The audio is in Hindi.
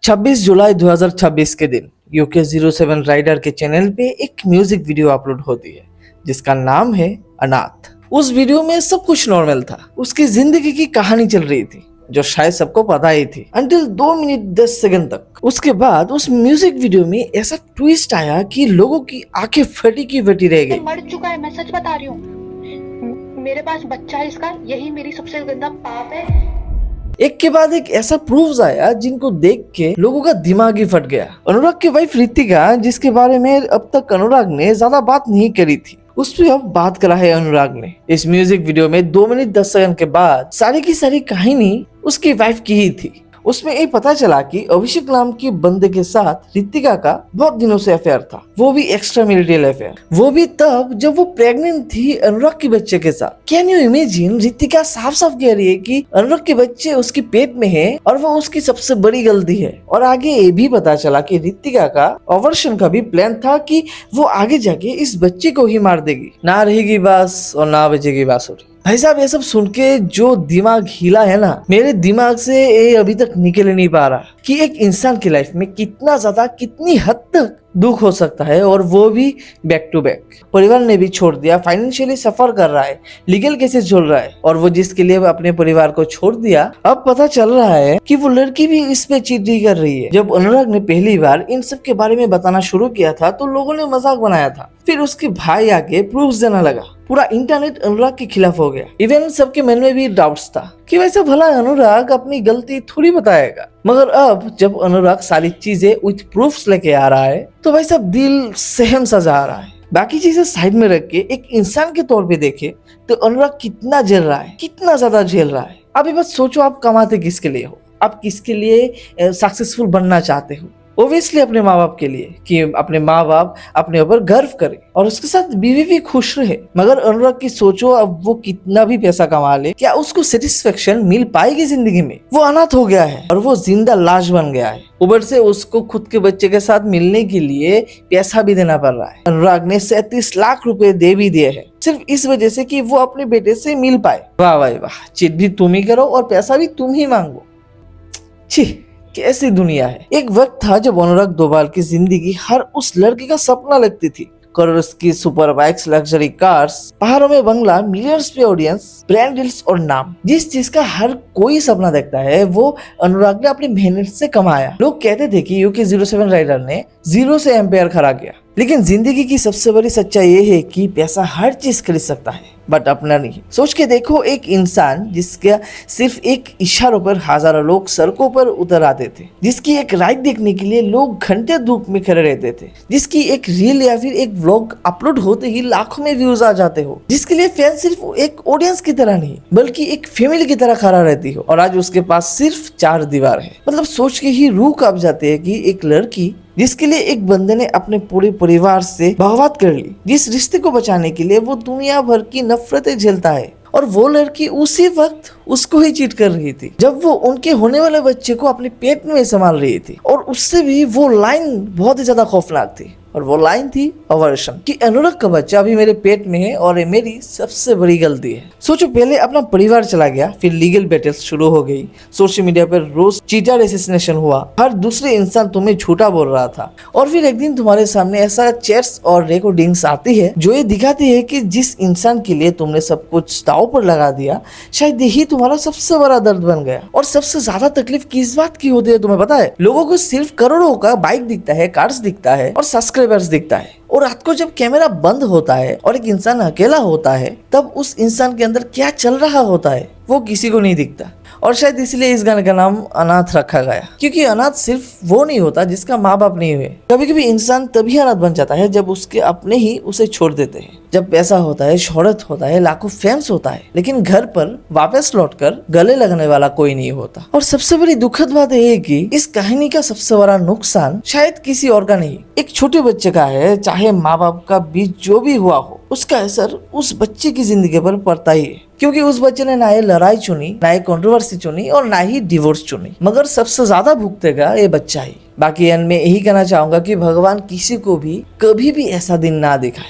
26 जुलाई 2026 के दिन यूके 07 राइडर के चैनल पे एक म्यूजिक वीडियो अपलोड होती है जिसका नाम है अनाथ। उस वीडियो में सब कुछ नॉर्मल था। उसकी जिंदगी की कहानी चल रही थी जो शायद सबको पता ही थी अंटिल 2 मिनट 10 सेकंड तक। उसके बाद उस म्यूजिक वीडियो में ऐसा ट्विस्ट आया कि लोगों की आंखें फटी की फटी रह गई। मर चुका है, मैं सच बता रही हूँ। मेरे पास बच्चा है इसका, यही मेरी सबसे गंदा पाप है। एक के बाद एक ऐसा प्रूफ्स आया जिनको देख के लोगों का दिमाग ही फट गया। अनुराग की वाइफ रितिका, जिसके बारे में अब तक अनुराग ने ज्यादा बात नहीं करी थी, उस पर अब बात करा है अनुराग ने। इस म्यूजिक वीडियो में 2 मिनट 10 सेकंड के बाद सारी की सारी कहानी उसकी वाइफ की ही थी। उसमें ये पता चला कि अभिषेक नाम के बंदे के साथ रितिका का बहुत दिनों से अफेयर था, वो भी एक्स्ट्रा मैरिटल अफेयर, वो भी तब जब वो प्रेग्नेंट थी अनुराग के बच्चे के साथ। Can you imagine? रितिका साफ साफ कह रही है कि अनुराग के बच्चे उसके पेट में है और वो उसकी सबसे बड़ी गलती है। और आगे ये भी पता चला कि रितिका का अवर्शन का भी प्लान था कि वो आगे जाके इस बच्चे को ही मार देगी, ना रहेगी बांस और ना बजेगी बांसुरी। भाई साहब, ये सब सुन के जो दिमाग हिला है ना, मेरे दिमाग से ये अभी तक निकल नहीं पा रहा कि एक इंसान की लाइफ में कितना ज्यादा, कितनी हद तक दुख हो सकता है, और वो भी बैक टू बैक। परिवार ने भी छोड़ दिया, फाइनेंशियली सफर कर रहा है, लीगल केसेस चल रहा है, और वो जिसके लिए अपने परिवार को छोड़ दिया, अब पता चल रहा है कि वो लड़की भी इस पे चीटिंग कर रही है। जब अनुराग ने पहली बार इन सब के बारे में बताना शुरू किया था तो लोगों ने मजाक बनाया था, फिर उसके भाई आके प्रूफ देना लगा। पूरा इंटरनेट अनुराग के खिलाफ हो गया। इवन सबके मन में भी डाउट्स था कि वैसे भला अनुराग अपनी गलती थोड़ी बताएगा। मगर अब जब अनुराग सारी चीजें विथ प्रूफ्स लेके आ रहा है तो भाई साहब दिल सहम सा जा रहा है। बाकी चीजें साइड में रख के एक इंसान के तौर पे देखे तो अनुराग कितना झेल रहा है, कितना ज्यादा झेल रहा है। अभी बस सोचो, आप कमाते किसके लिए हो, आप किसके लिए सक्सेसफुल बनना चाहते हो? ओब्वियसली अपने माँ बाप के लिए, कि अपने माँ बाप अपने ऊपर गर्व करे और उसके साथ बीवी भी खुश रहे। मगर अनुराग की सोचो, अब वो कितना भी पैसा कमा ले, क्या उसको सेटिस्फेक्शन मिल पाएगी जिंदगी में? वो अनाथ हो गया है और वो जिंदा लाश बन गया है। ऊपर से उसको खुद के बच्चे के साथ मिलने के लिए पैसा भी देना पड़ रहा है। अनुराग ने 37 लाख रुपए दे भी दिए हैं सिर्फ इस वजह से कि वो अपने बेटे से मिल पाए। वाह भाई वाह, चिट भी तुम ही करो और पैसा भी तुम ही मांगो। छी, कैसी दुनिया है। एक वक्त था जब अनुराग डोभाल की जिंदगी हर उस लड़के का सपना लगती थी। करोड़ों की सुपर बाइक्स, लग्जरी कार्स, पहाड़ों में बंगला, मिलियंस पे ऑडियंस, ब्रांड डील्स और नाम। जिस चीज का हर कोई सपना देखता है वो अनुराग ने अपनी मेहनत से कमाया। लोग कहते थे कि यूके 07 राइडर ने 0 से एम्पायर खड़ा किया, लेकिन जिंदगी की सबसे बड़ी सच्चाई ये है कि पैसा हर चीज खरीद सकता है बट अपना नहीं। सोच के देखो, एक इंसान जिसका सिर्फ एक इशारों पर हजारों लोग सड़कों पर उतर आते थे, जिसकी एक राइड देखने के लिए लोग घंटे धूप में खड़े रहते थे, जिसकी एक रील या फिर एक व्लॉग अपलोड होते ही लाखों में व्यूज आ जाते हो, जिसके लिए फैन सिर्फ एक ऑडियंस की तरह नहीं बल्कि एक फैमिली की तरह खड़ा रहती हो, और आज उसके पास सिर्फ 4 दीवार है। मतलब सोच के ही रूह कांप जाते हैं कि एक लड़की जिसके लिए एक बंदे ने अपने पूरे परिवार से बगावत कर ली, जिस रिश्ते को बचाने के लिए वो दुनिया भर की नफरतें झेलता है, और वो लड़की उसी वक्त उसको ही चीट कर रही थी जब वो उनके होने वाले बच्चे को अपने पेट में संभाल रही थी। और उससे भी वो लाइन बहुत ही ज्यादा खौफनाक थी, और वो लाइन थी अवर्शन, कि अनुराग का बच्चा अभी मेरे पेट में है और ये मेरी सबसे बड़ी गलती है। सोचो, पहले अपना परिवार चला गया, फिर लीगल बैटल्स शुरू हो गई, सोशल मीडिया पर रोज चीटर असैसिनेशन हुआ, हर दूसरे इंसान तुम्हें झूठा बोल रहा था, और फिर एक दिन तुम्हारे सामने ऐसा चैट्स और रिकॉर्डिंग्स आती है जो ये दिखाती है कि जिस इंसान के लिए तुमने सब कुछ दांव पर लगा दिया, शायद यही तुम्हारा सबसे बड़ा दर्द बन गया। और सबसे ज्यादा तकलीफ किस बात की होती है तुम्हें पता है? लोगों को सिर्फ करोड़ों का बाइक दिखता है, कार्स दिखता है और सब्सक्राइबर्स दिखता है, और रात को जब कैमरा बंद होता है और एक इंसान अकेला होता है, तब उस इंसान के अंदर क्या चल रहा होता है वो किसी को नहीं दिखता। और शायद इसलिए इस गाने का नाम अनाथ रखा गया, क्योंकि अनाथ सिर्फ वो नहीं होता जिसका माँ बाप नहीं हुए। कभी कभी इंसान तभी अनाथ बन जाता है जब उसके अपने ही उसे छोड़ देते हैं। जब पैसा होता है, शोहरत होता है, लाखों फैंस होता है, लेकिन घर पर वापस लौटकर गले लगने वाला कोई नहीं होता। और सबसे बड़ी दुखद बात यह है कि इस कहानी का सबसे बड़ा नुकसान शायद किसी और का नहीं, एक छोटे बच्चे का है। चाहे माँ बाप का बीच जो भी हुआ हो, उसका असर उस बच्चे की जिंदगी पर पड़ता ही है, क्योंकि उस बच्चे ने ना ये लड़ाई चुनी, ना ये कंट्रोवर्सी चुनी और ना ही डिवोर्स चुनी, मगर सबसे ज्यादा भुगतेगा ये बच्चा ही। बाकी एंड में यही कहना चाहूंगा कि भगवान किसी को भी कभी भी ऐसा दिन ना दिखाए